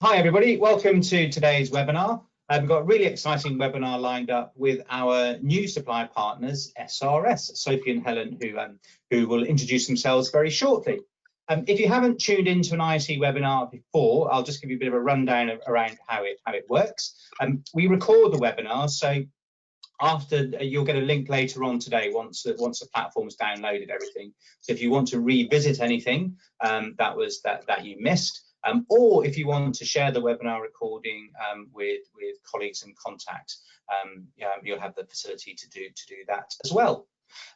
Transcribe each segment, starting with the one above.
Hi everybody, welcome to today's webinar. We've got a really exciting webinar lined up with our new supplier partners, SRS, Sophie and Helen, who will introduce themselves very shortly. If you haven't tuned into an ISE webinar before, I'll just give you a bit of a rundown around how it works. We record the webinar, so after you'll get a link later on today once the platform's downloaded everything. So if you want to revisit anything that you missed, or if you want to share the webinar recording with colleagues and contacts, you'll have the facility to do that as well.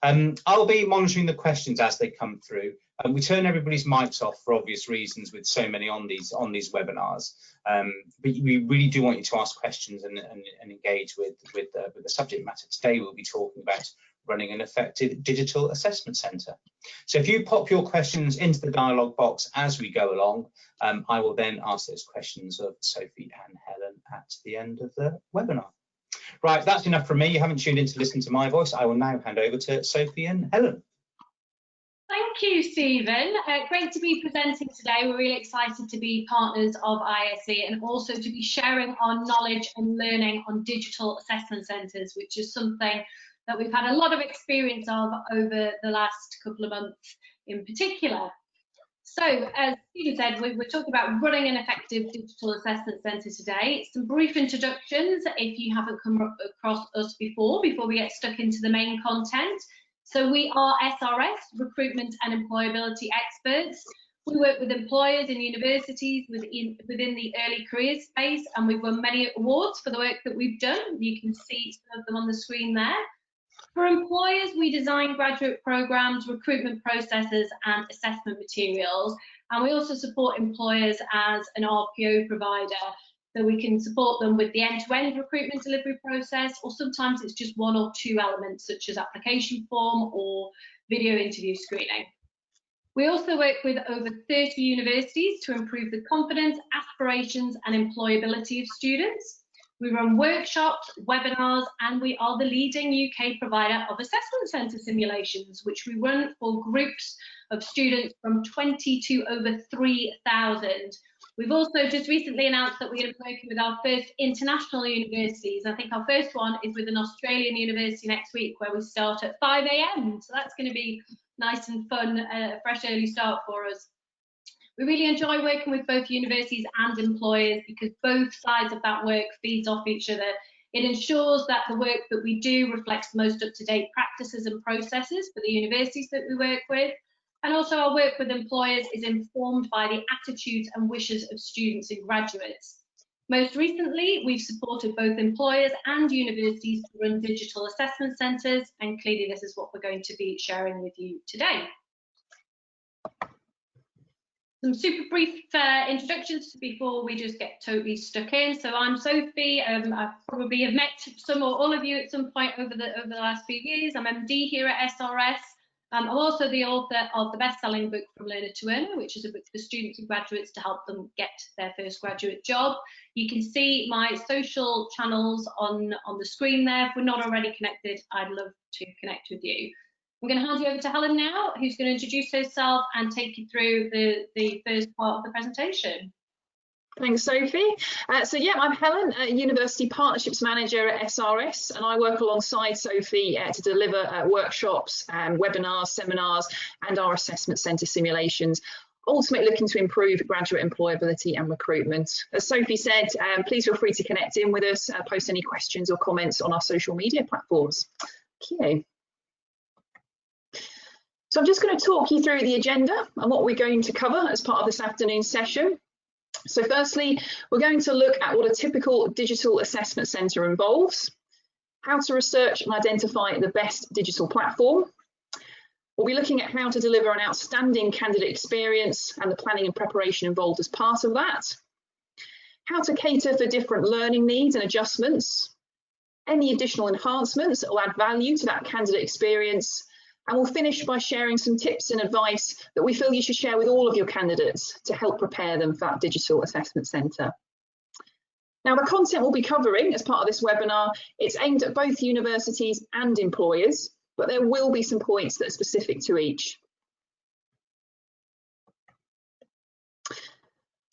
I'll be monitoring the questions as they come through. We turn everybody's mics off for obvious reasons with so many on these webinars, but we really do want you to ask questions and engage with the subject matter. Today we'll be talking about running an effective digital assessment centre. So if you pop your questions into the dialog box as we go along, I will then ask those questions of Sophie and Helen at the end of the webinar. Right, that's enough from me. You haven't tuned in to listen to my voice. I will now hand over to Sophie and Helen. Thank you, Stephen. Great to be presenting today. We're really excited to be partners of ISE and also to be sharing our knowledge and learning on digital assessment centres, which is something that we've had a lot of experience of over the last couple of months in particular. So, as Stephen said, we're talking about running an effective digital assessment centre today. Some brief introductions if you haven't come across us before we get stuck into the main content. So we are SRS, Recruitment and Employability Experts. We work with employers and universities within the early careers space, and we've won many awards for the work that we've done. You can see some of them on the screen there. For employers, we design graduate programs, recruitment processes and assessment materials, and we also support employers as an RPO provider, so we can support them with the end-to-end recruitment delivery process, or sometimes it's just one or two elements such as application form or video interview screening. We also work with over 30 universities to improve the confidence, aspirations and employability of students. We run workshops, webinars, and we are the leading UK provider of assessment centre simulations, which we run for groups of students from 20 to over 3,000. We've also just recently announced that we're going to be working with our first international universities. I think our first one is with an Australian university next week, where we start at 5 AM. So that's going to be nice and fun, a fresh early start for us. We really enjoy working with both universities and employers because both sides of that work feeds off each other. It ensures that the work that we do reflects the most up-to-date practices and processes for the universities that we work with. And also our work with employers is informed by the attitudes and wishes of students and graduates. Most recently, we've supported both employers and universities to run digital assessment centres, and clearly this is what we're going to be sharing with you today. Some super brief introductions before we just get totally stuck in. So I'm Sophie. I probably have met some or all of you at some point over the last few years. I'm MD here at SRS. I'm also the author of the best-selling book From Learner to Earner, which is a book for students and graduates to help them get their first graduate job. You can see my social channels on the screen there. If we're not already connected, I'd love to connect with you. I'm going to hand you over to Helen now, who's going to introduce herself and take you through the first part of the presentation. Thanks, Sophie. So yeah, I'm Helen, University Partnerships Manager at SRS, and I work alongside Sophie to deliver workshops, webinars, seminars, and our assessment centre simulations, ultimately looking to improve graduate employability and recruitment. As Sophie said, please feel free to connect in with us, post any questions or comments on our social media platforms. Okay. So I'm just going to talk you through the agenda and what we're going to cover as part of this afternoon's session. So firstly, we're going to look at what a typical digital assessment centre involves, how to research and identify the best digital platform. We'll be looking at how to deliver an outstanding candidate experience and the planning and preparation involved as part of that, how to cater for different learning needs and adjustments, any additional enhancements that will add value to that candidate experience, and we'll finish by sharing some tips and advice that we feel you should share with all of your candidates to help prepare them for that digital assessment centre. Now, the content we'll be covering as part of this webinar, it's aimed at both universities and employers, but there will be some points that are specific to each.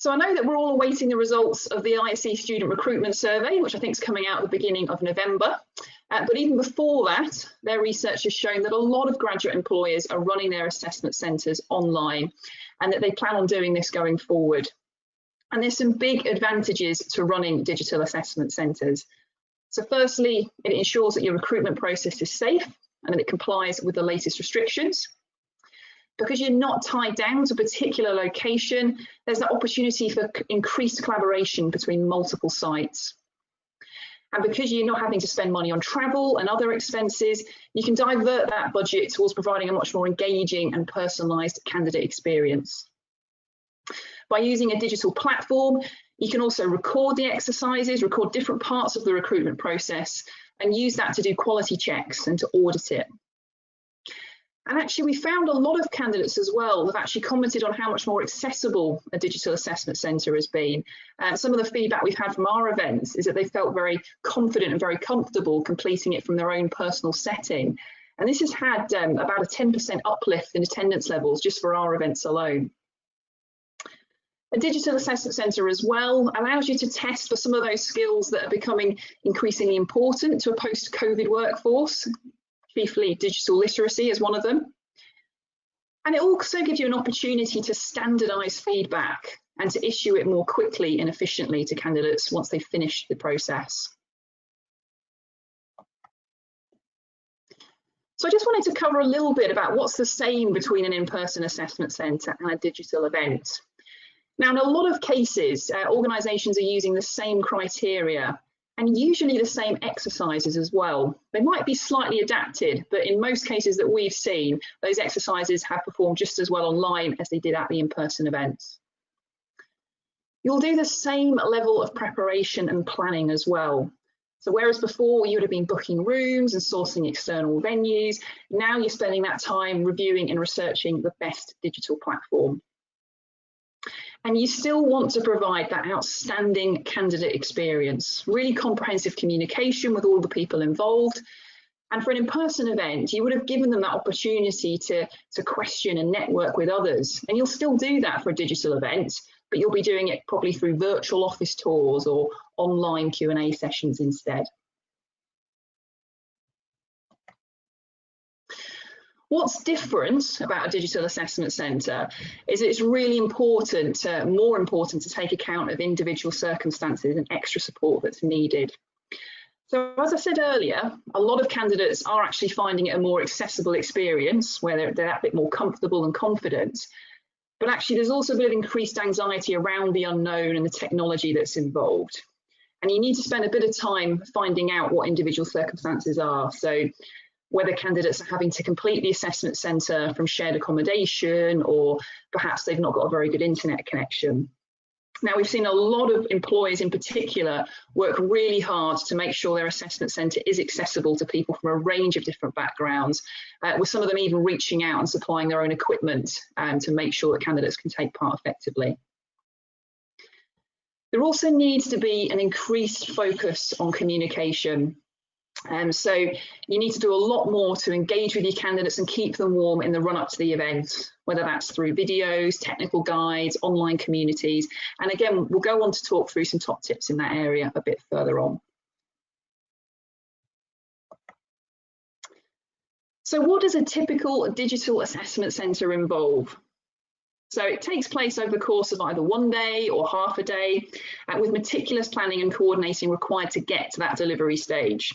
So I know that we're all awaiting the results of the ISE Student Recruitment Survey, which I think is coming out at the beginning of November. But even before that, their research has shown that a lot of graduate employers are running their assessment centres online, and that they plan on doing this going forward. And there's some big advantages to running digital assessment centres. So firstly, it ensures that your recruitment process is safe and that it complies with the latest restrictions. Because you're not tied down to a particular location, there's the opportunity for increased collaboration between multiple sites. And because you're not having to spend money on travel and other expenses, you can divert that budget towards providing a much more engaging and personalised candidate experience. By using a digital platform, you can also record the exercises, record different parts of the recruitment process, and use that to do quality checks and to audit it. And actually, we found a lot of candidates as well have actually commented on how much more accessible a digital assessment centre has been. Some of the feedback we've had from our events is that they felt very confident and very comfortable completing it from their own personal setting. And this has had about a 10% uplift in attendance levels just for our events alone. A digital assessment centre as well allows you to test for some of those skills that are becoming increasingly important to a post-COVID workforce. Chiefly digital literacy is one of them. And it also gives you an opportunity to standardise feedback and to issue it more quickly and efficiently to candidates once they've finished the process. So I just wanted to cover a little bit about what's the same between an in-person assessment centre and a digital event. Now, in a lot of cases, organisations are using the same criteria and usually the same exercises as well. They might be slightly adapted, but in most cases that we've seen, those exercises have performed just as well online as they did at the in-person events. You'll do the same level of preparation and planning as well. So whereas before you would have been booking rooms and sourcing external venues, now you're spending that time reviewing and researching the best digital platform. And you still want to provide that outstanding candidate experience, really comprehensive communication with all the people involved. And for an in-person event, you would have given them that opportunity to question and network with others. And you'll still do that for a digital event, but you'll be doing it probably through virtual office tours or online Q&A sessions instead. What's different about a digital assessment centre is it's really important, more important to take account of individual circumstances and extra support that's needed. So as I said earlier, a lot of candidates are actually finding it a more accessible experience where they're that bit more comfortable and confident. But actually there's also a bit of increased anxiety around the unknown and the technology that's involved. And you need to spend a bit of time finding out what individual circumstances are. So whether candidates are having to complete the assessment centre from shared accommodation, or perhaps they've not got a very good internet connection. Now, we've seen a lot of employers in particular work really hard to make sure their assessment centre is accessible to people from a range of different backgrounds, with some of them even reaching out and supplying their own equipment to make sure that candidates can take part effectively. There also needs to be an increased focus on communication. So you need to do a lot more to engage with your candidates and keep them warm in the run-up to the event, whether that's through videos, technical guides, online communities. And again, we'll go on to talk through some top tips in that area a bit further on. So what does a typical digital assessment centre involve? So it takes place over the course of either one day or half a day, with meticulous planning and coordinating required to get to that delivery stage.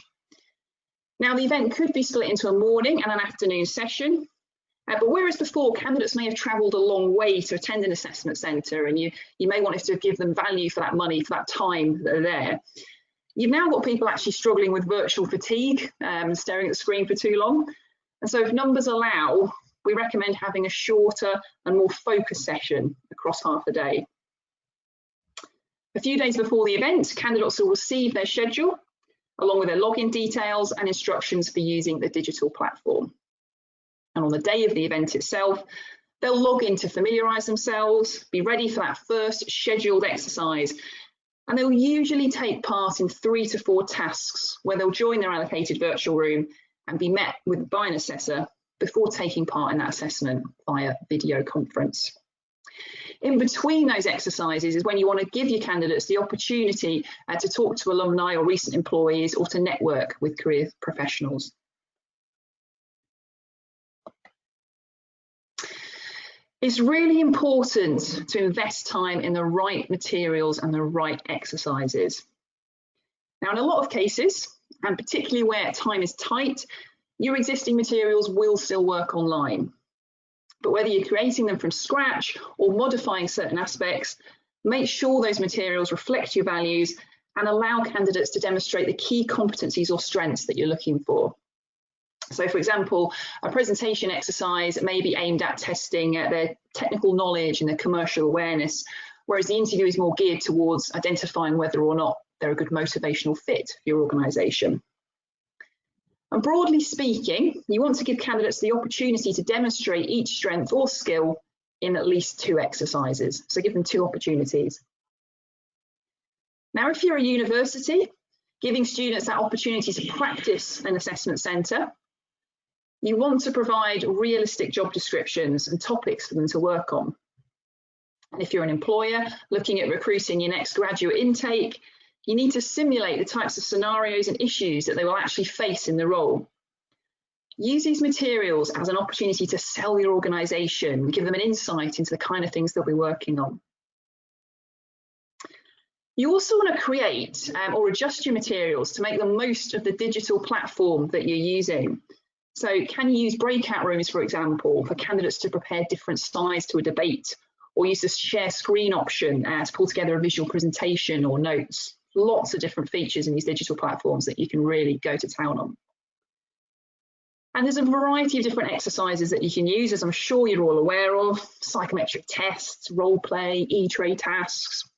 Now, the event could be split into a morning and an afternoon session, but whereas before candidates may have travelled a long way to attend an assessment centre, and you may want to give them value for that money, for that time that they're there, you've now got people actually struggling with virtual fatigue, staring at the screen for too long. And so if numbers allow, we recommend having a shorter and more focused session across half a day. A few days before the event, candidates will receive their schedule, along with their login details and instructions for using the digital platform. And on the day of the event itself, they'll log in to familiarise themselves, be ready for that first scheduled exercise, and they'll usually take part in 3 to 4 tasks where they'll join their allocated virtual room and be met by an assessor before taking part in that assessment via video conference. In between those exercises is when you want to give your candidates the opportunity to talk to alumni or recent employees or to network with career professionals. It's really important to invest time in the right materials and the right exercises. Now, in a lot of cases, and particularly where time is tight, your existing materials will still work online. But whether you're creating them from scratch or modifying certain aspects, make sure those materials reflect your values and allow candidates to demonstrate the key competencies or strengths that you're looking for. So, for example, a presentation exercise may be aimed at testing their technical knowledge and their commercial awareness, whereas the interview is more geared towards identifying whether or not they're a good motivational fit for your organisation. And broadly speaking, you want to give candidates the opportunity to demonstrate each strength or skill in at least 2 exercises. So give them 2 opportunities. Now, if you're a university, giving students that opportunity to practice an assessment centre, you want to provide realistic job descriptions and topics for them to work on. And if you're an employer looking at recruiting your next graduate intake, you need to simulate the types of scenarios and issues that they will actually face in the role. Use these materials as an opportunity to sell your organisation, give them an insight into the kind of things they'll be working on. You also want to create or adjust your materials to make the most of the digital platform that you're using. So can you use breakout rooms, for example, for candidates to prepare different slides to a debate, or use the share screen option to pull together a visual presentation or notes? Lots of different features in these digital platforms that you can really go to town on. And there's a variety of different exercises that you can use, as I'm sure you're all aware of: psychometric tests, role play, Etrain tasks.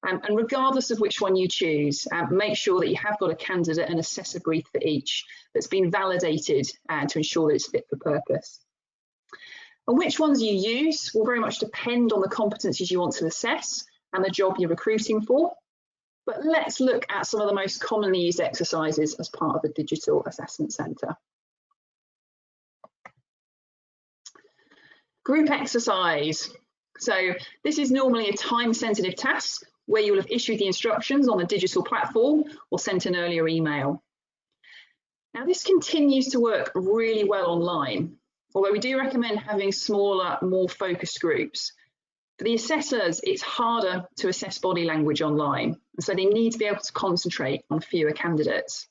And regardless of which one you choose, make sure that you have got a candidate and assessor brief for each that's been validated to ensure that it's fit for purpose. And which ones you use will very much depend on the competencies you want to assess and the job you're recruiting for. But let's look at some of the most commonly used exercises as part of the Digital Assessment Centre. Group exercise. So this is normally a time-sensitive task where you will have issued the instructions on the digital platform or sent an earlier email. Now, this continues to work really well online, although we do recommend having smaller, more focused groups. For the assessors, it's harder to assess body language online, and so they need to be able to concentrate on fewer candidates.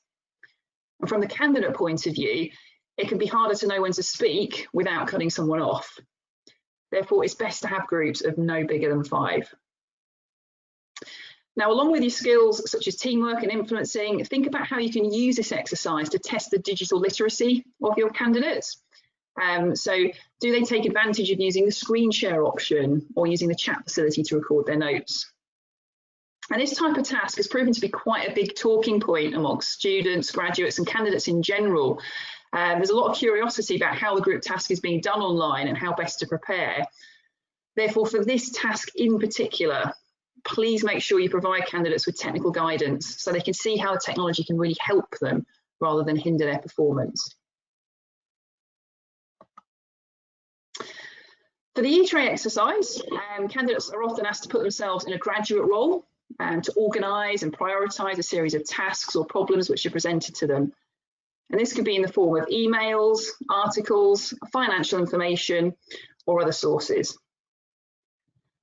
And from the candidate point of view, it can be harder to know when to speak without cutting someone off. Therefore, it's best to have groups of no bigger than 5. Now, along with your skills such as teamwork and influencing, think about how you can use this exercise to test the digital literacy of your candidates. So do they take advantage of using the screen share option or using the chat facility to record their notes? And this type of task has proven to be quite a big talking point amongst students, graduates and candidates in general. There's a lot of curiosity about how the group task is being done online and how best to prepare. Therefore, for this task in particular, please make sure you provide candidates with technical guidance so they can see how the technology can really help them rather than hinder their performance. For the Etrain exercise, candidates are often asked to put themselves in a graduate role to organise and prioritise a series of tasks or problems which are presented to them. And this could be in the form of emails, articles, financial information, or other sources.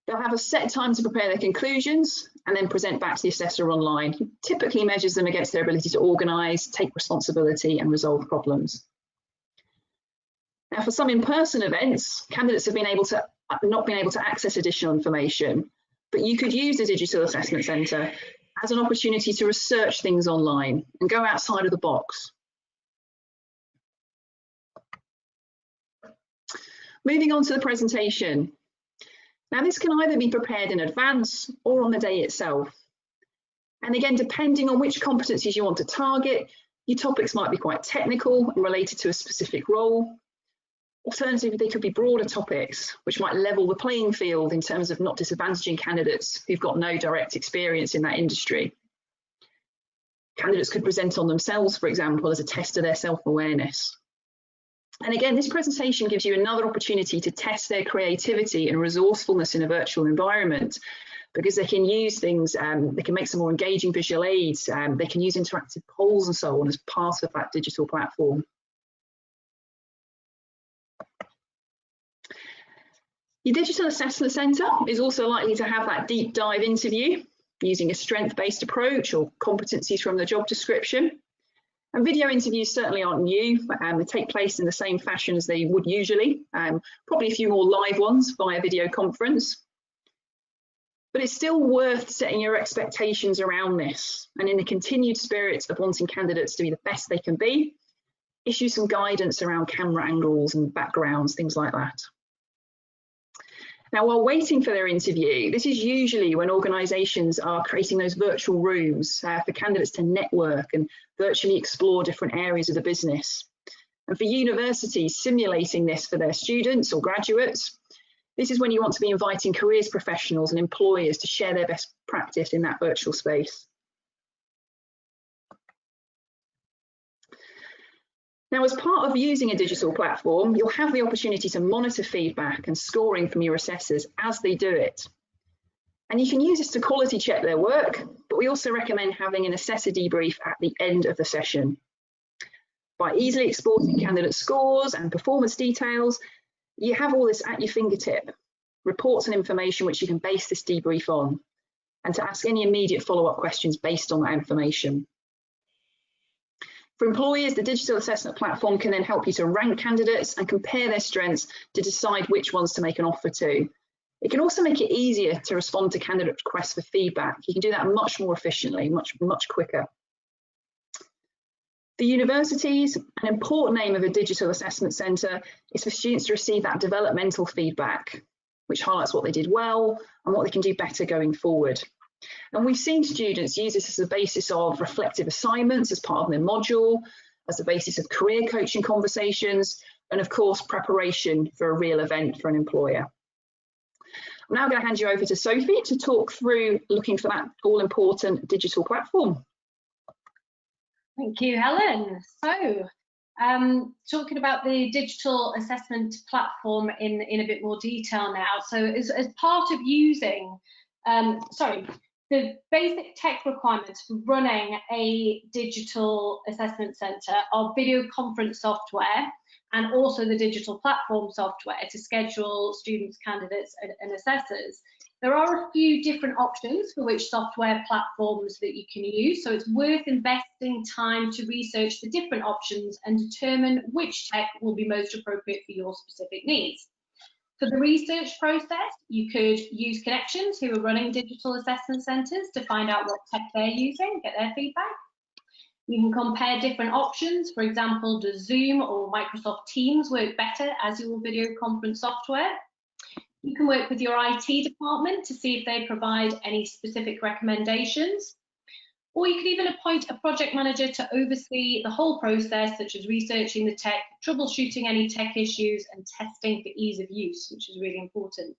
They'll have a set time to prepare their conclusions and then present back to the assessor online, who typically measures them against their ability to organise, take responsibility and resolve problems. Now, for some in-person events, candidates have not been able to access additional information, but you could use the Digital Assessment Centre as an opportunity to research things online and go outside of the box. Moving on to the presentation. Now, this can either be prepared in advance or on the day itself. And again, depending on which competencies you want to target, your topics might be quite technical and related to a specific role. Alternatively, they could be broader topics, which might level the playing field in terms of not disadvantaging candidates who've got no direct experience in that industry. Candidates could present on themselves, for example, as a test of their self-awareness. And again, this presentation gives you another opportunity to test their creativity and resourcefulness in a virtual environment, because they can use things, they can make some more engaging visual aids, they can use interactive polls and so on as part of that digital platform. Your digital assessment centre is also likely to have that deep dive interview using a strength-based approach or competencies from the job description. And video interviews certainly aren't new. They take place in the same fashion as they would usually, probably a few more live ones via video conference. But it's still worth setting your expectations around this, and in the continued spirit of wanting candidates to be the best they can be, issue some guidance around camera angles and backgrounds, things like that. Now, while waiting for their interview, this is usually when organisations are creating those virtual rooms for candidates to network and virtually explore different areas of the business. And for universities simulating this for their students or graduates, this is when you want to be inviting careers professionals and employers to share their best practice in that virtual space. Now, as part of using a digital platform, you'll have the opportunity to monitor feedback and scoring from your assessors as they do it. And you can use this to quality check their work, but we also recommend having an assessor debrief at the end of the session. By easily exporting candidate scores and performance details, you have all this at your fingertip, reports and information which you can base this debrief on, and to ask any immediate follow-up questions based on that information. For employers, the digital assessment platform can then help you to rank candidates and compare their strengths to decide which ones to make an offer to. It can also make it easier to respond to candidate requests for feedback. You can do that much more efficiently, much quicker. For universities, an important aim of a digital assessment centre is for students to receive that developmental feedback, which highlights what they did well and what they can do better going forward. And we've seen students use this as a basis of reflective assignments as part of their module, as a basis of career coaching conversations, and of course, preparation for a real event for an employer. I'm now going to hand you over to Sophie to talk through looking for that all-important digital platform. Thank you, Helen. So, talking about the digital assessment platform in a bit more detail now. So as part of using, the basic tech requirements for running a digital assessment centre are video conference software and also the digital platform software to schedule students, candidates and assessors. There are a few different options for which software platforms that you can use, so it's worth investing time to research the different options and determine which tech will be most appropriate for your specific needs. For the research process, you could use connections who are running digital assessment centres to find out what tech they're using, get their feedback. You can compare different options. For example, does Zoom or Microsoft Teams work better as your video conference software? You can work with your IT department to see if they provide any specific recommendations. Or you could even appoint a project manager to oversee the whole process, such as researching the tech, troubleshooting any tech issues, and testing for ease of use, which is really important.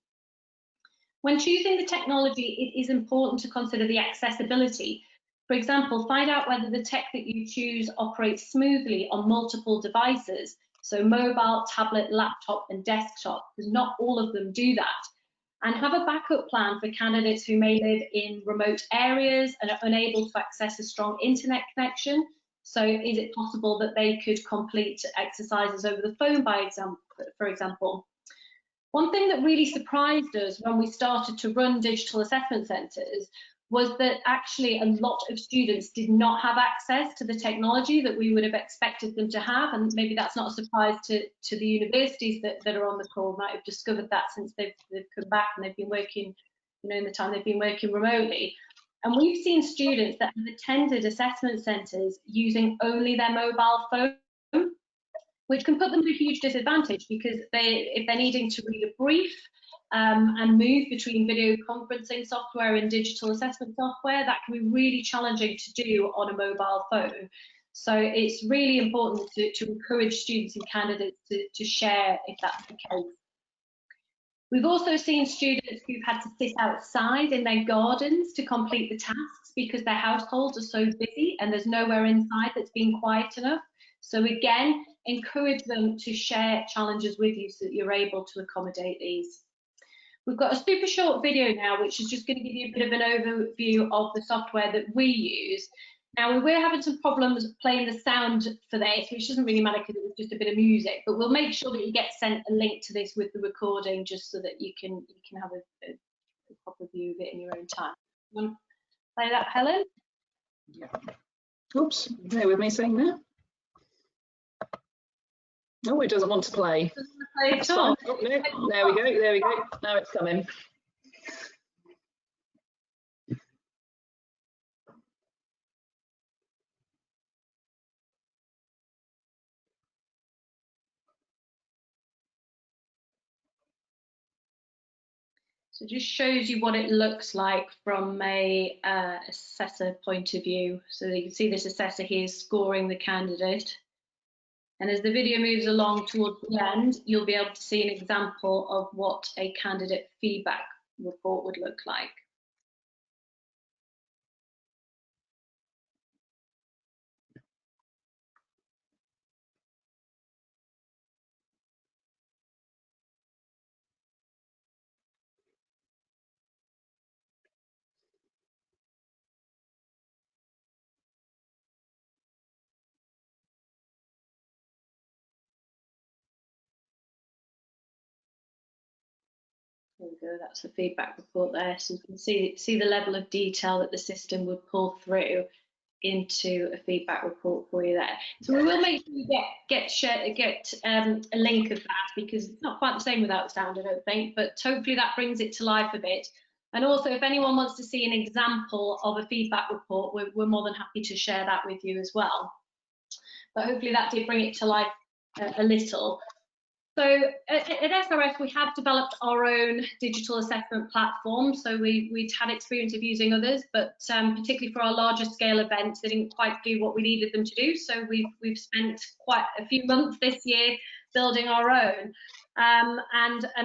When choosing the technology, it is important to consider the accessibility. For example, find out whether the tech that you choose operates smoothly on multiple devices, so mobile, tablet, laptop, and desktop, because not all of them do that. And have a backup plan for candidates who may live in remote areas and are unable to access a strong internet connection. So is it possible that they could complete exercises over the phone, for example? One thing that really surprised us when we started to run digital assessment centres was that actually a lot of students did not have access to the technology that we would have expected them to have, and maybe that's not a surprise to the universities that are on the call, might have discovered that since they've come back and they've been working, in the time they've been working remotely. And we've seen students that have attended assessment centres using only their mobile phone, which can put them at a huge disadvantage because if they're needing to read a brief, and move between video conferencing software and digital assessment software, that can be really challenging to do on a mobile phone. So it's really important to encourage students and candidates to share if that's the case. We've also seen students who've had to sit outside in their gardens to complete the tasks because their households are so busy and there's nowhere inside that's been quiet enough. So again, encourage them to share challenges with you so that you're able to accommodate these. We've got a super short video now, which is just going to give you a bit of an overview of the software that we use. Now, we're having some problems playing the sound for this, which doesn't really matter because it was just a bit of music, but we'll make sure that you get sent a link to this with the recording just so that you can have a proper view of it in your own time. You want to play that, Helen? Yeah. Oops, bear with me saying that. No, it doesn't want to play. Doesn't want to play That's at all. fine. Oh, no. There we go, there we go. Now it's coming. So it just shows you what it looks like from a assessor point of view. So you can see this assessor here scoring the candidate. And as the video moves along towards the end, you'll be able to see an example of what a candidate feedback report would look like. There we go, that's the feedback report there. So you can see the level of detail that the system would pull through into a feedback report for you there. So we will make sure you get a link of that, because it's not quite the same without the sound, I don't think, but hopefully that brings it to life a bit. And also, if anyone wants to see an example of a feedback report, we're more than happy to share that with you as well. But hopefully that did bring it to life a little. So at SRS, we have developed our own digital assessment platform. So we'd had experience of using others, but particularly for our larger scale events, they didn't quite do what we needed them to do. So we've spent quite a few months this year building our own. And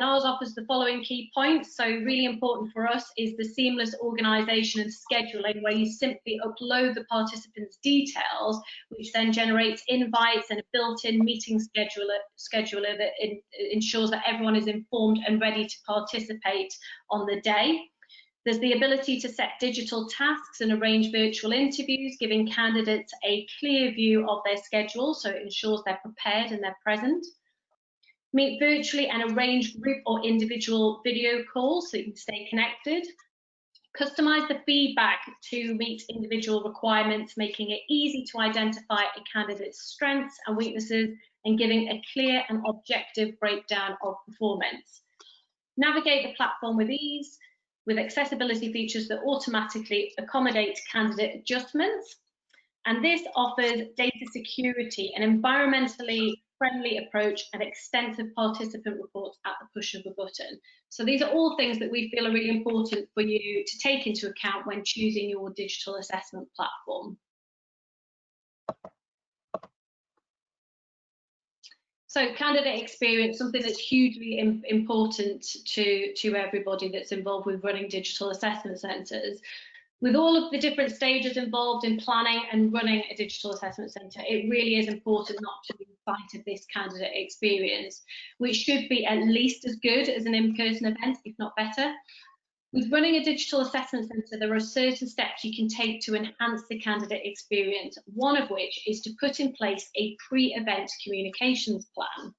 ours offers the following key points. So really important for us is the seamless organisation and scheduling, where you simply upload the participants' details, which then generates invites and a built-in meeting scheduler that ensures that everyone is informed and ready to participate on the day. There's the ability to set digital tasks and arrange virtual interviews, giving candidates a clear view of their schedule, so it ensures they're prepared and they're present. Meet virtually and arrange group or individual video calls so you can stay connected. Customize the feedback to meet individual requirements, making it easy to identify a candidate's strengths and weaknesses and giving a clear and objective breakdown of performance. Navigate the platform with ease, with accessibility features that automatically accommodate candidate adjustments. And this offers data security, an environmentally friendly approach, and extensive participant reports at the push of a button. So these are all things that we feel are really important for you to take into account when choosing your digital assessment platform. So candidate experience, something that's hugely important to everybody that's involved with running digital assessment centres. With all of the different stages involved in planning and running a digital assessment centre, it really is important not to lose sight of this candidate experience, which should be at least as good as an in-person event, if not better. With running a digital assessment centre, there are certain steps you can take to enhance the candidate experience, one of which is to put in place a pre-event communications plan.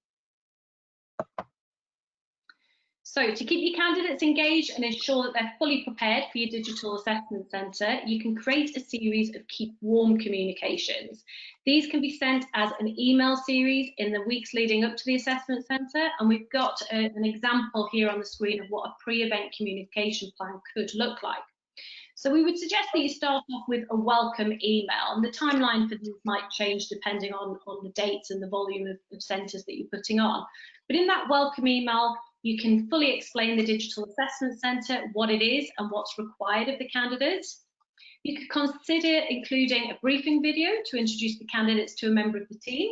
So to keep your candidates engaged and ensure that they're fully prepared for your digital assessment centre, you can create a series of keep warm communications. These can be sent as an email series in the weeks leading up to the assessment centre, and we've got an example here on the screen of what a pre-event communication plan could look like. So we would suggest that you start off with a welcome email, and the timeline for these might change depending on the dates and the volume of centres that you're putting on. But in that welcome email, you can fully explain the digital assessment centre, what it is and what's required of the candidates. You could consider including a briefing video to introduce the candidates to a member of the team.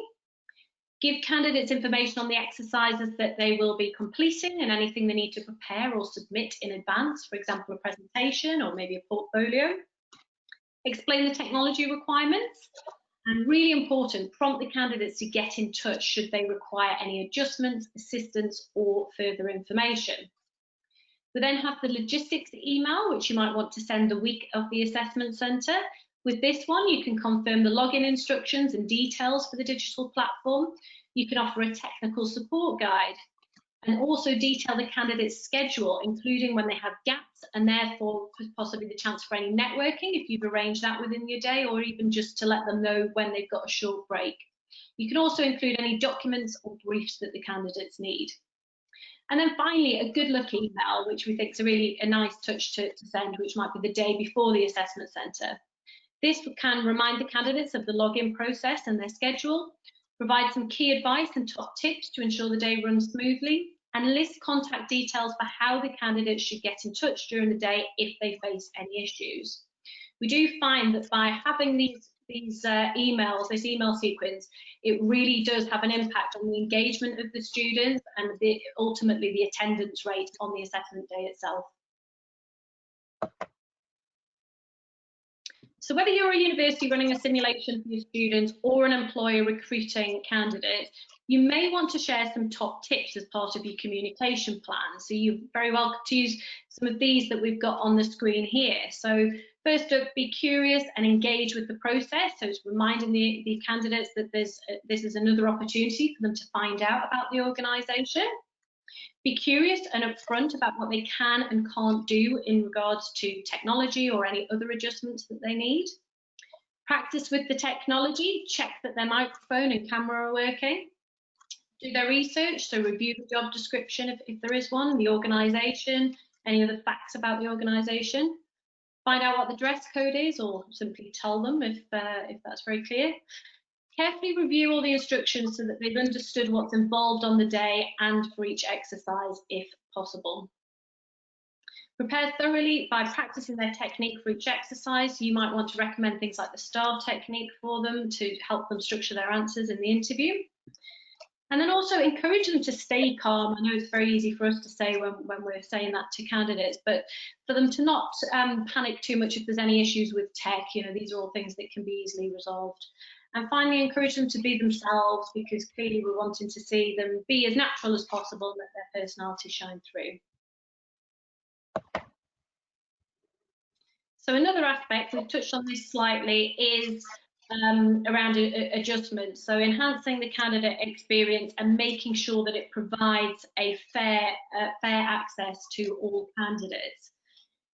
Give candidates information on the exercises that they will be completing and anything they need to prepare or submit in advance, for example, a presentation or maybe a portfolio. Explain the technology requirements And really important, prompt the candidates to get in touch should they require any adjustments, assistance, or further information. We then have the logistics email, which you might want to send the week of the assessment centre. With this one, you can confirm the login instructions and details for the digital platform. You can offer a technical support guide and also detail the candidate's schedule, including when they have gaps and therefore possibly the chance for any networking if you've arranged that within your day, or even just to let them know when they've got a short break. You can also include any documents or briefs that the candidates need. And then finally, a good luck email, which we think is a nice touch to send, which might be the day before the assessment centre. This can remind the candidates of the login process and their schedule, provide some key advice and top tips to ensure the day runs smoothly, and list contact details for how the candidates should get in touch during the day if they face any issues. We do find that by having these emails, this email sequence, it really does have an impact on the engagement of the students and ultimately the attendance rate on the assessment day itself. So whether you're a university running a simulation for your students or an employer recruiting candidates, you may want to share some top tips as part of your communication plan. So you're very welcome to use some of these that we've got on the screen here. So first up, be curious and engage with the process. So it's reminding the candidates that this is another opportunity for them to find out about the organisation. Be curious and upfront about what they can and can't do in regards to technology or any other adjustments that they need. Practice with the technology, check that their microphone and camera are working. Do their research, so review the job description if there is one, the organisation, any other facts about the organisation. Find out what the dress code is, or simply tell them if that's very clear. Carefully review all the instructions so that they've understood what's involved on the day and for each exercise if possible. Prepare thoroughly by practicing their technique for each exercise. You might want to recommend things like the STAR technique for them to help them structure their answers in the interview. And then also encourage them to stay calm. I know it's very easy for us to say when we're saying that to candidates, but for them to not panic too much if there's any issues with tech. You know, these are all things that can be easily resolved. And finally, encourage them to be themselves, because clearly we're wanting to see them be as natural as possible and let their personality shine through. So another aspect, we've touched on this slightly, is around adjustments. So enhancing the candidate experience and making sure that it provides a fair access to all candidates.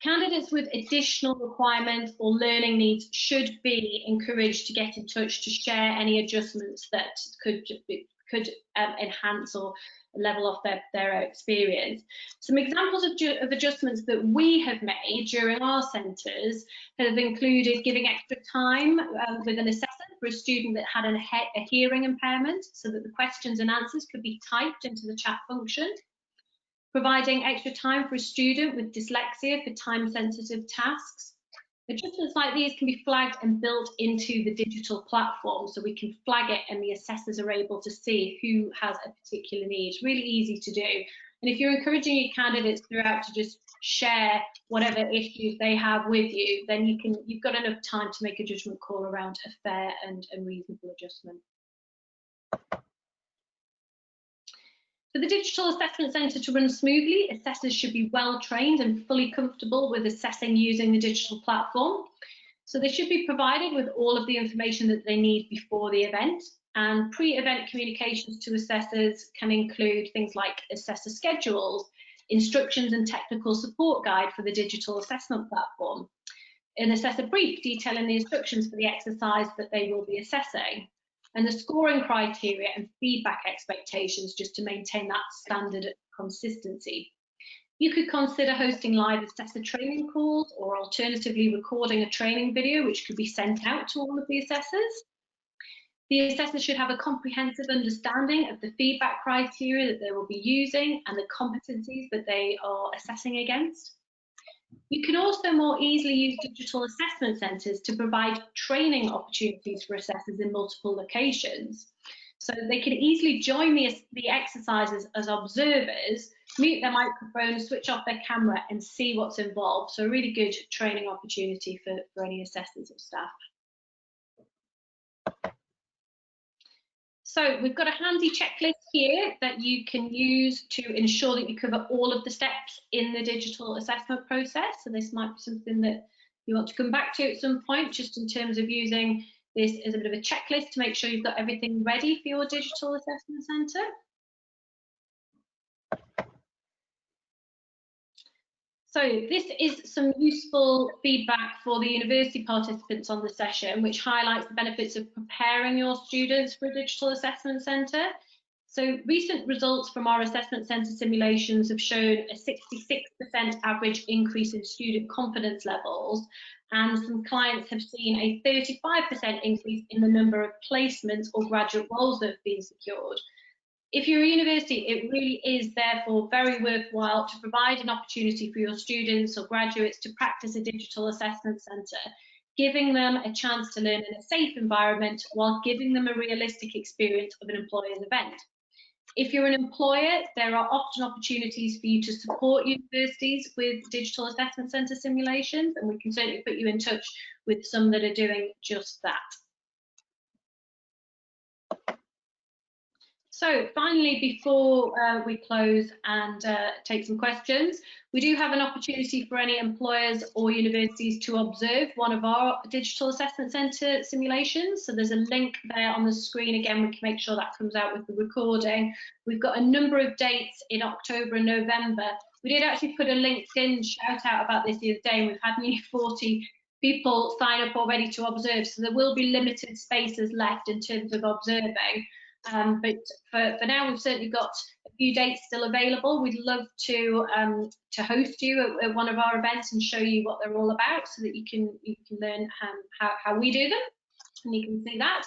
Candidates with additional requirements or learning needs should be encouraged to get in touch to share any adjustments that could enhance or level off their experience. Some examples of adjustments that we have made during our centres have included giving extra time with an assessor for a student that had a hearing impairment, so that the questions and answers could be typed into the chat function. Providing extra time for a student with dyslexia for time-sensitive tasks. Adjustments like these can be flagged and built into the digital platform, so we can flag it and the assessors are able to see who has a particular need. It's really easy to do. And if you're encouraging your candidates throughout to just share whatever issues they have with you, then you've got enough time to make a judgment call around a fair and reasonable adjustment. For the Digital Assessment Centre to run smoothly, assessors should be well trained and fully comfortable with assessing using the digital platform. So they should be provided with all of the information that they need before the event, and pre-event communications to assessors can include things like assessor schedules, instructions and technical support guide for the digital assessment platform, an assessor brief detailing the instructions for the exercise that they will be assessing, and the scoring criteria and feedback expectations, just to maintain that standard consistency. You could consider hosting live assessor training calls, or alternatively recording a training video which could be sent out to all of the assessors. The assessors should have a comprehensive understanding of the feedback criteria that they will be using and the competencies that they are assessing against. You can also more easily use digital assessment centres to provide training opportunities for assessors in multiple locations. So they can easily join the exercises as observers, mute their microphone, switch off their camera and see what's involved. So a really good training opportunity for any assessors or staff. So we've got a handy checklist here that you can use to ensure that you cover all of the steps in the digital assessment process. So this might be something that you want to come back to at some point, just in terms of using this as a bit of a checklist to make sure you've got everything ready for your digital assessment centre. So this is some useful feedback for the university participants on the session, which highlights the benefits of preparing your students for a digital assessment centre. So recent results from our assessment centre simulations have shown a 66% average increase in student confidence levels, and some clients have seen a 35% increase in the number of placements or graduate roles that have been secured. If you're a university, it really is therefore very worthwhile to provide an opportunity for your students or graduates to practice a digital assessment centre, giving them a chance to learn in a safe environment while giving them a realistic experience of an employer's event. If you're an employer, there are often opportunities for you to support universities with digital assessment centre simulations, and we can certainly put you in touch with some that are doing just that. So finally, before we close and take some questions, we do have an opportunity for any employers or universities to observe one of our digital assessment centre simulations. So there's a link there on the screen. Again, we can make sure that comes out with the recording. We've got a number of dates in October and November. We did actually put a LinkedIn shout out about this the other day, and we've had nearly 40 people sign up already to observe. So there will be limited spaces left in terms of observing. But for now, we've certainly got a few dates still available. We'd love to host you at one of our events and show you what they're all about, so that you can learn how we do them, and you can see that.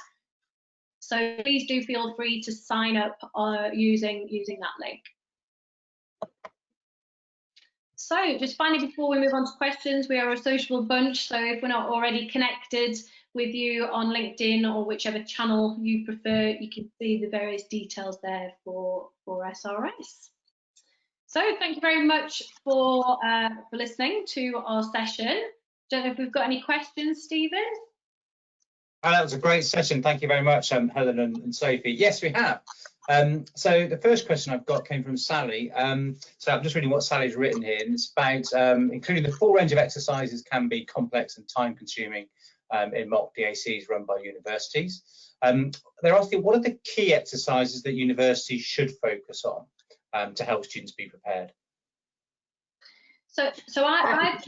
So please do feel free to sign up using that link. So just finally, before we move on to questions, we are a sociable bunch, so if we're not already connected with you on LinkedIn or whichever channel you prefer, you can see the various details there for SRS. So thank you very much for listening to our session. Don't know if we've got any questions, Stephen? That was a great session. Thank you very much, Helen and Sophie. Yes, we have. So the first question I've got came from Sally. So I'm just reading what Sally's written here, and it's about including the full range of exercises can be complex and time consuming in mock DACs run by universities. They're asking, what are the key exercises that universities should focus on to help students be prepared? So I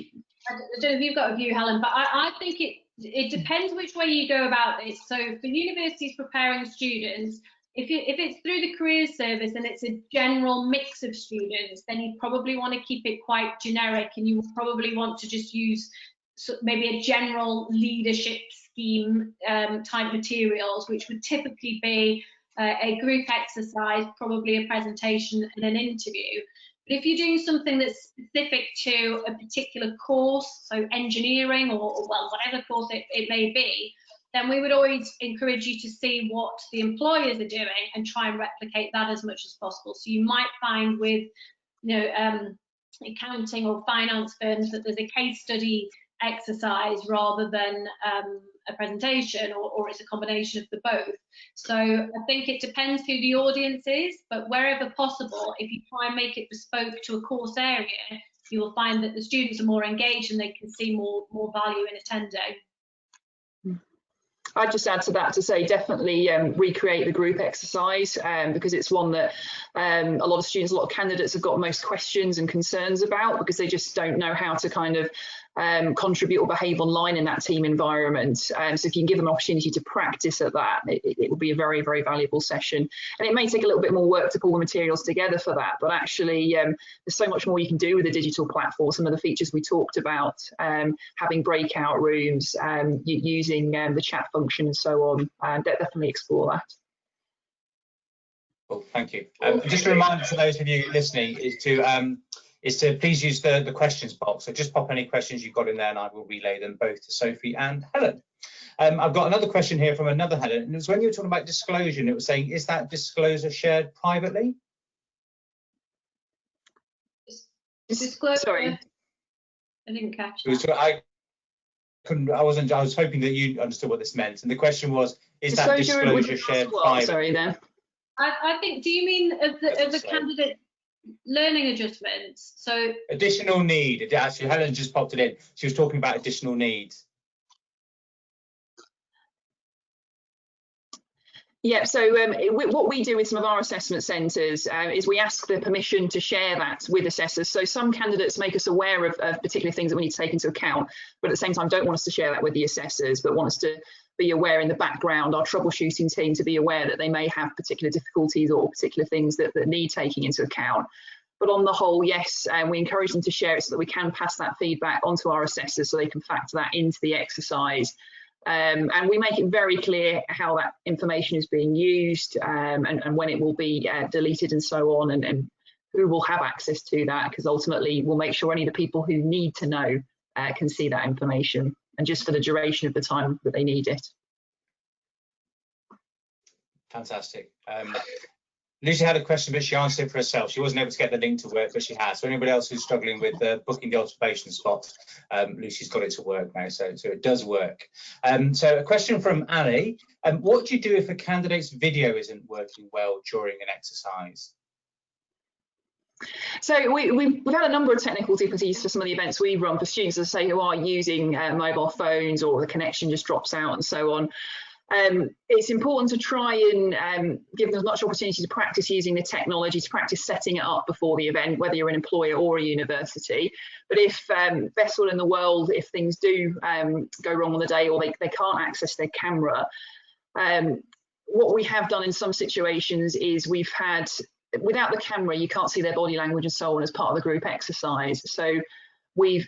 don't know if you've got a view, Helen, but I think it depends which way you go about this. So for universities preparing students, if it's through the careers service and it's a general mix of students, then you probably want to keep it quite generic, and you will probably want to just use maybe a general leadership scheme type materials, which would typically be a group exercise, probably a presentation and an interview. But if you're doing something that's specific to a particular course, so engineering or well, whatever course it may be, then we would always encourage you to see what the employers are doing and try and replicate that as much as possible. So you might find with, accounting or finance firms that there's a case study exercise rather than a presentation, or it's a combination of the both. So I think it depends who the audience is, but wherever possible, if you try and make it bespoke to a course area, you will find that the students are more engaged and they can see more value in attending. I'd just add to that to say definitely recreate the group exercise, because it's one that a lot of students, a lot of candidates have got most questions and concerns about, because they just don't know how to kind of contribute or behave online in that team environment. So if you can give them an opportunity to practice at that, it will be a very, very valuable session. And it may take a little bit more work to pull the materials together for that, but actually there's so much more you can do with a digital platform. Some of the features we talked about, having breakout rooms, using the chat function and so on, definitely explore that. Well, thank you. Just a reminder to those of you listening is to please use the questions box. So just pop any questions you've got in there and I will relay them both to Sophie and Helen. I've got another question here from another Helen, and it was when you were talking about disclosure, and it was saying, is that disclosure shared privately? Disclosure. Sorry. I didn't catch that. I was hoping that you understood what this meant. And the question was, is that disclosure shared privately? Sorry, then. I think, do you mean of the candidate learning adjustments? So additional need. Actually, Helen just popped it in. She was talking about additional needs. Yeah, so what we do with some of our assessment centres is we ask the permission to share that with assessors. So some candidates make us aware of particular things that we need to take into account, but at the same time don't want us to share that with the assessors, but want us to be aware in the background, our troubleshooting team to be aware that they may have particular difficulties or particular things that need taking into account. But on the whole, yes, we encourage them to share it so that we can pass that feedback onto our assessors so they can factor that into the exercise. And we make it very clear how that information is being used and when it will be deleted and so on, and who will have access to that, because ultimately we'll make sure only the people who need to know can see that information, and just for the duration of the time that they need it. Fantastic. Lucy had a question, but she answered it for herself. She wasn't able to get the link to work, but she has. So anybody else who's struggling with booking the observation spot, Lucy's got it to work now, so it does work. So a question from Annie. What do you do if a candidate's video isn't working well during an exercise? So we've had a number of technical difficulties for some of the events we run for students, as I say, who are using mobile phones, or the connection just drops out and so on. It's important to try and give them as much opportunity to practice using the technology, to practice setting it up before the event, whether you're an employer or a university. But if best will in the world, if things do go wrong on the day, or they can't access their camera, what we have done in some situations is we've had, without the camera, you can't see their body language and so on as part of the group exercise. So we've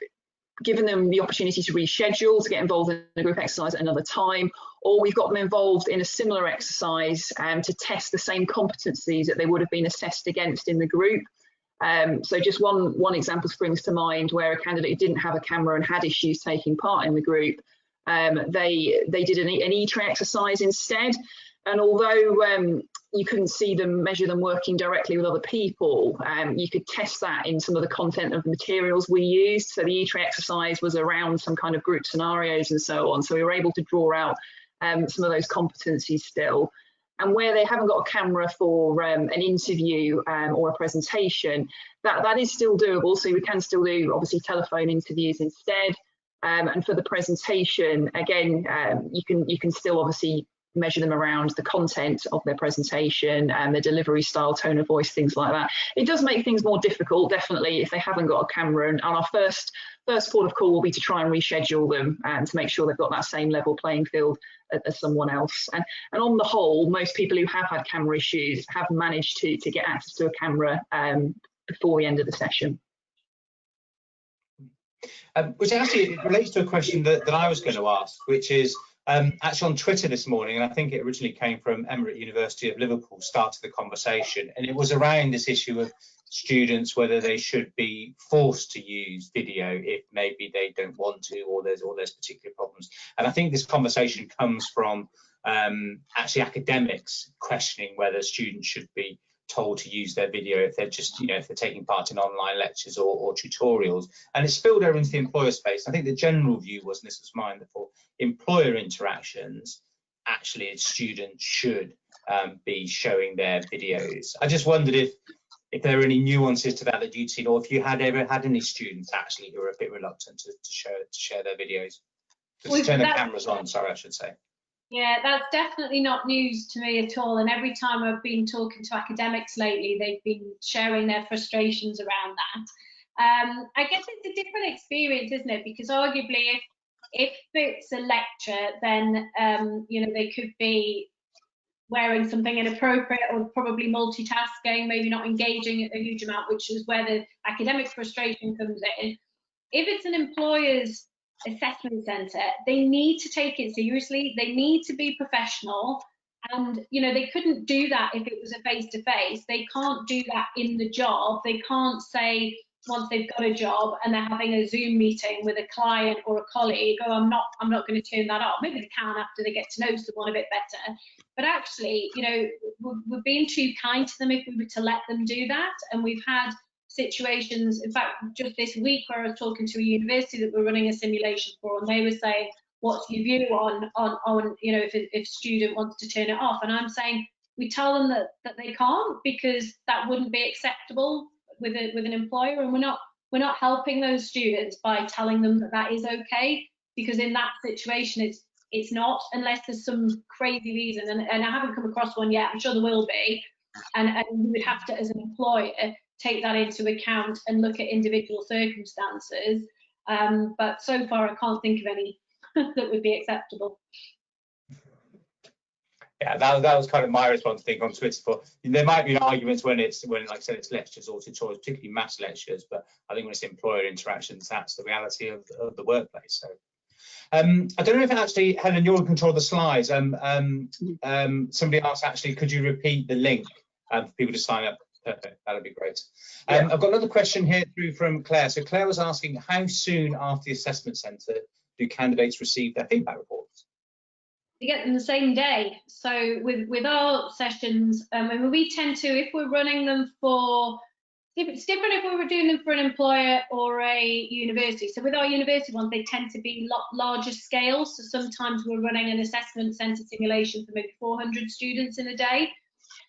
given them the opportunity to reschedule, to get involved in a group exercise at another time, or we've got them involved in a similar exercise to test the same competencies that they would have been assessed against in the group. So just one example springs to mind, where a candidate who didn't have a camera and had issues taking part in the group, they did an Etrain exercise instead. And although you couldn't see them, measure them working directly with other people, you could test that in some of the content of the materials we used. So the Etrain exercise was around some kind of group scenarios and so on. So we were able to draw out some of those competencies still. And where they haven't got a camera for an interview or a presentation, that is still doable. So we can still do, obviously, telephone interviews instead. And for the presentation, again, you can still obviously measure them around the content of their presentation and the delivery style, tone of voice, things like that. It does make things more difficult, definitely, if they haven't got a camera. And our first port of call will be to try and reschedule them and to make sure they've got that same level playing field as someone else. And on the whole, most people who have had camera issues have managed to get access to a camera before the end of the session. Which actually relates to a question that I was going to ask, which is, actually on Twitter this morning, and I think it originally came from Emirate University of Liverpool, started the conversation, and it was around this issue of students, whether they should be forced to use video if maybe they don't want to, or there's particular problems. And I think this conversation comes from actually academics questioning whether students should be told to use their video if they're just, if they're taking part in online lectures or tutorials. And it spilled over into the employer space. I think the general view was, and this was mine, that for employer interactions, actually students should be showing their videos. I just wondered if there are any nuances to that you'd seen, or if you had ever had any students actually who are a bit reluctant to share their videos, to turn their cameras on, sorry, I should say. Yeah, that's definitely not news to me at all. And every time I've been talking to academics lately, they've been sharing their frustrations around that. I guess it's a different experience, isn't it? Because arguably, if it's a lecture, then they could be wearing something inappropriate or probably multitasking, maybe not engaging a huge amount, which is where the academic frustration comes in. If it's an employer's assessment centre, they need to take it seriously. They need to be professional, and they couldn't do that if it was a face-to-face. They can't do that in the job. They can't say, once they've got a job and they're having a Zoom meeting with a client or a colleague, oh, I'm not going to turn that off. Maybe they can after they get to know someone a bit better. But actually, we're being too kind to them if we were to let them do that. And we've had situations. In fact, just this week where I was talking to a university that we're running a simulation for, and they were saying, what's your view on you know, if a student wants to turn it off? And I'm saying, we tell them that they can't, because that wouldn't be acceptable with an employer, and we're not helping those students by telling them that that is okay, because in that situation it's not, unless there's some crazy reason, and I haven't come across one yet. I'm sure there will be, and you would have to, as an employer, take that into account and look at individual circumstances. But so far I can't think of any that would be acceptable. Yeah, that was kind of my response, I think, on Twitter. For there might be arguments when like I said, it's lectures or tutorials, particularly maths lectures, but I think when it's employer interactions, that's the reality of the workplace. So I don't know if actually, Helen, you're in control of the slides. Somebody asked, actually, could you repeat the link for people to sign up? Perfect, that'd be great. I've got another question here through from Claire. So Claire was asking, how soon after the assessment centre do candidates receive their feedback reports? You get them the same day. So with our sessions, we tend to, if we're running them for, it's different if we were doing them for an employer or a university. So with our university ones, they tend to be larger scale. So sometimes we're running an assessment centre simulation for maybe 400 students in a day.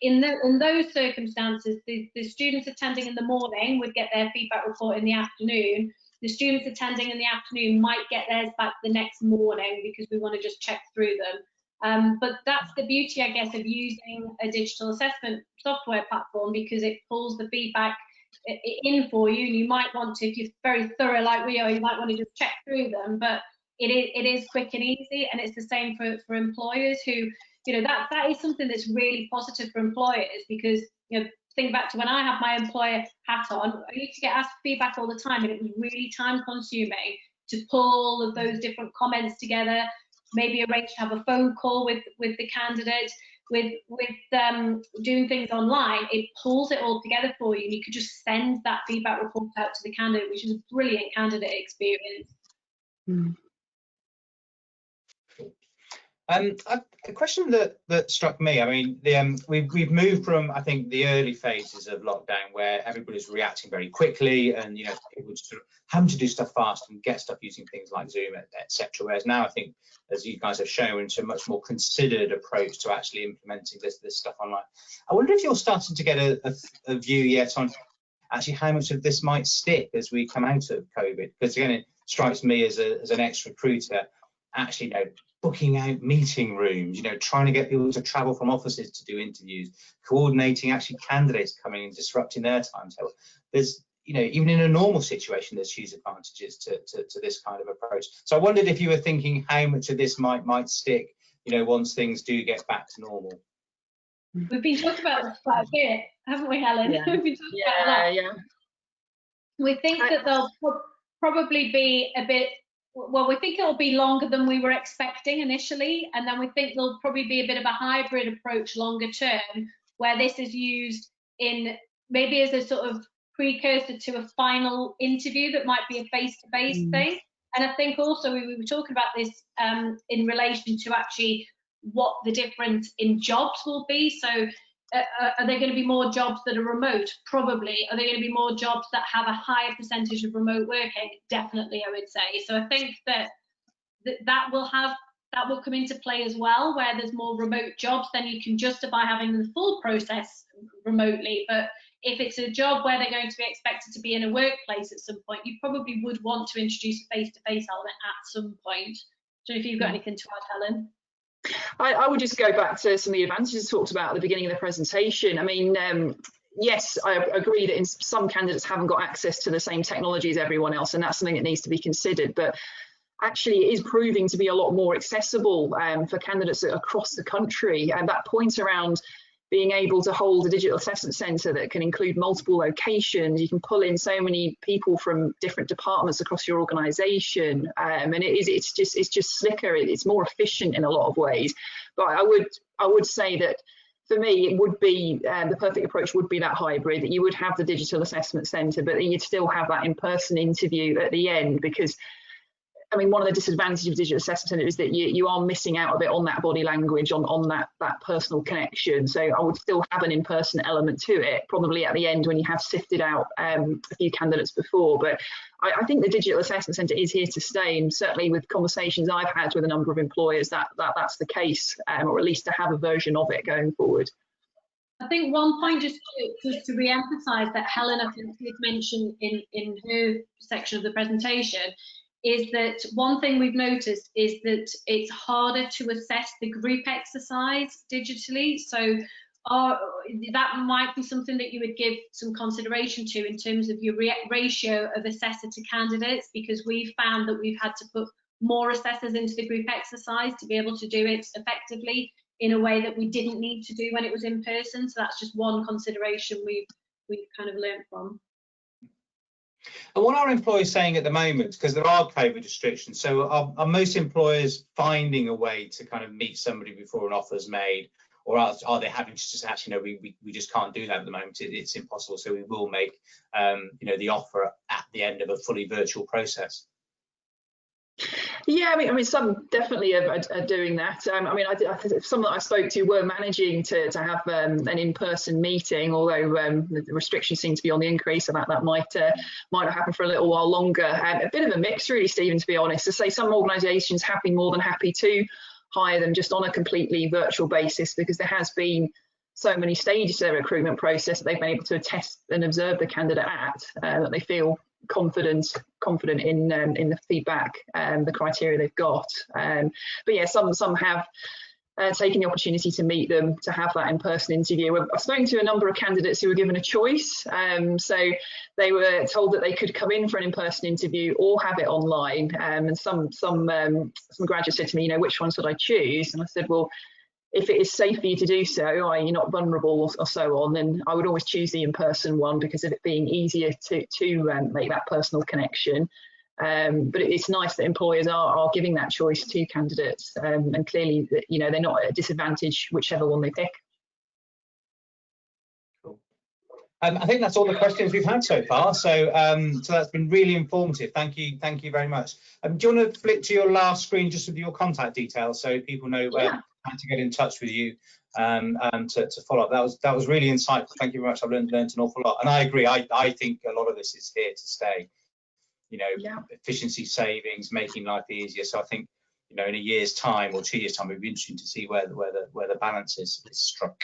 In those circumstances, the students attending in the morning would get their feedback report in the afternoon. The students attending in the afternoon might get theirs back the next morning, because we want to just check through them. But that's the beauty, I guess, of using a digital assessment software platform, because it pulls the feedback in for you. And you might want to, if you're very thorough like we are, you might want to just check through them. But it is quick and easy, and it's the same for employers who, you know, that is something that's really positive for employers, because, you know, think back to when I had my employer hat on, I used to get asked feedback all the time, and it was really time consuming to pull all of those different comments together, maybe arrange to have a phone call with the candidate. With doing things online, it pulls it all together for you, and you could just send that feedback report out to the candidate, which is a brilliant candidate experience. A question that struck me, I mean, we've moved from, I think, the early phases of lockdown where everybody's reacting very quickly, and, you know, people just sort of having to do stuff fast and get stuff using things like Zoom, etc. Whereas now, I think, as you guys have shown, we're into a much more considered approach to actually implementing this stuff online. I wonder if you're starting to get a view yet on actually how much of this might stick as we come out of COVID, because again, it strikes me as an ex-recruiter, actually, you know, booking out meeting rooms, you know, trying to get people to travel from offices to do interviews, coordinating actually candidates coming and disrupting their timetable. There's, you know, even in a normal situation, there's huge advantages to this kind of approach. So I wondered if you were thinking how much of this might stick, you know, once things do get back to normal. We've been talking about this quite a bit, haven't we, Helen? Yeah. We've been talking about that. Yeah. We think that they'll probably be a bit, well, we think it'll be longer than we were expecting initially, and then we think there'll probably be a bit of a hybrid approach longer term, where this is used in maybe as a sort of precursor to a final interview that might be a face-to-face thing. And I think also we were talking about this in relation to actually what the difference in jobs will be. So are there going to be more jobs that are remote? Probably. Are there going to be more jobs that have a higher percentage of remote working? Definitely, I would say. So I think that will come into play as well, where there's more remote jobs, then you can justify having the full process remotely. But if it's a job where they're going to be expected to be in a workplace at some point, you probably would want to introduce a face-to-face element at some point. So if you've got anything to add, Helen. I would just go back to some of the advantages talked about at the beginning of the presentation. I mean, yes, I agree that some candidates haven't got access to the same technology as everyone else, and that's something that needs to be considered. But actually, it is proving to be a lot more accessible for candidates across the country. And that point around being able to hold a digital assessment centre that can include multiple locations, you can pull in so many people from different departments across your organisation, and it's just slicker. It's more efficient in a lot of ways. But I would say that for me, it would be the perfect approach would be that hybrid, that you would have the digital assessment centre, but you'd still have that in-person interview at the end, because I mean, one of the disadvantages of digital assessment centre is that you are missing out a bit on that body language, on that personal connection. So I would still have an in-person element to it, probably at the end when you have sifted out a few candidates before. But I think the digital assessment centre is here to stay, and certainly with conversations I've had with a number of employers, that's the case, or at least to have a version of it going forward. I think one point just to re-emphasise that Helen, I think, did mention in her section of the presentation, is that one thing we've noticed is that it's harder to assess the group exercise digitally. So that might be something that you would give some consideration to in terms of your ratio of assessor to candidates, because we've found that we've had to put more assessors into the group exercise to be able to do it effectively in a way that we didn't need to do when it was in person. So that's just one consideration we've kind of learned from. And what are employers saying at the moment, because there are COVID restrictions, so are most employers finding a way to kind of meet somebody before an offer is made, or are they having to just actually, no, we just can't do that at the moment, it's impossible, so we will make the offer at the end of a fully virtual process? Yeah, I mean, some definitely are doing that. I mean, some that I spoke to were managing to have an in-person meeting, although the restrictions seem to be on the increase, so that might not happen for a little while longer. A bit of a mix, really, Stephen, to be honest. To say some organisations have been more than happy to hire them just on a completely virtual basis, because there has been so many stages to their recruitment process that they've been able to test and observe the candidate at, that they feel confident in the feedback and the criteria they've got. But yeah, some have taken the opportunity to meet them, to have that in-person interview. I've spoken to a number of candidates who were given a choice. So they were told that they could come in for an in-person interview or have it online. And some graduates said to me, which one should I choose? And I said, well, if it is safe for you to do so, i.e. you're not vulnerable or so on, then I would always choose the in-person one, because of it being easier to make that personal connection. But it's nice that employers are giving that choice to candidates, and clearly, they're not at a disadvantage whichever one they pick. Cool. I think that's all the questions we've had so far. So that's been really informative. Thank you very much. Do you want to flick to your last screen just with your contact details so people know how to get in touch with you to follow up? That was really insightful. Thank you very much. I've learned an awful lot, and I agree. I think a lot of this is here to stay. Efficiency savings, making life easier. So I think in a year's time or 2 years' time, it'd be interesting to see where the balance is struck.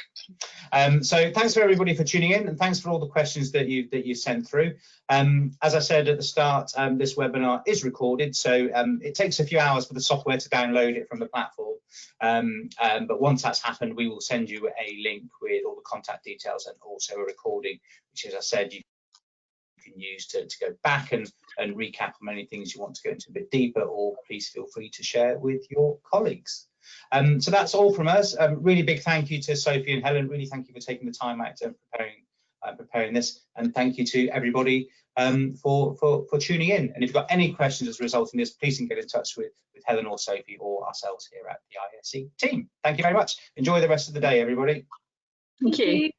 So thanks for everybody for tuning in, and thanks for all the questions that you sent through. As I said at the start, this webinar is recorded, so it takes a few hours for the software to download it from the platform. But once that's happened, we will send you a link with all the contact details and also a recording, which, as I said, you can use to go back and recap on many things you want to go into a bit deeper, or please feel free to share with your colleagues. So that's all from us. Really big thank you to Sophie and Helen. Really thank you for taking the time out and preparing this, and thank you to everybody for tuning in. And if you've got any questions as a result of this, please get in touch with Helen or Sophie or ourselves here at the ISE team. Thank you very much. Enjoy the rest of the day, everybody. Thank you.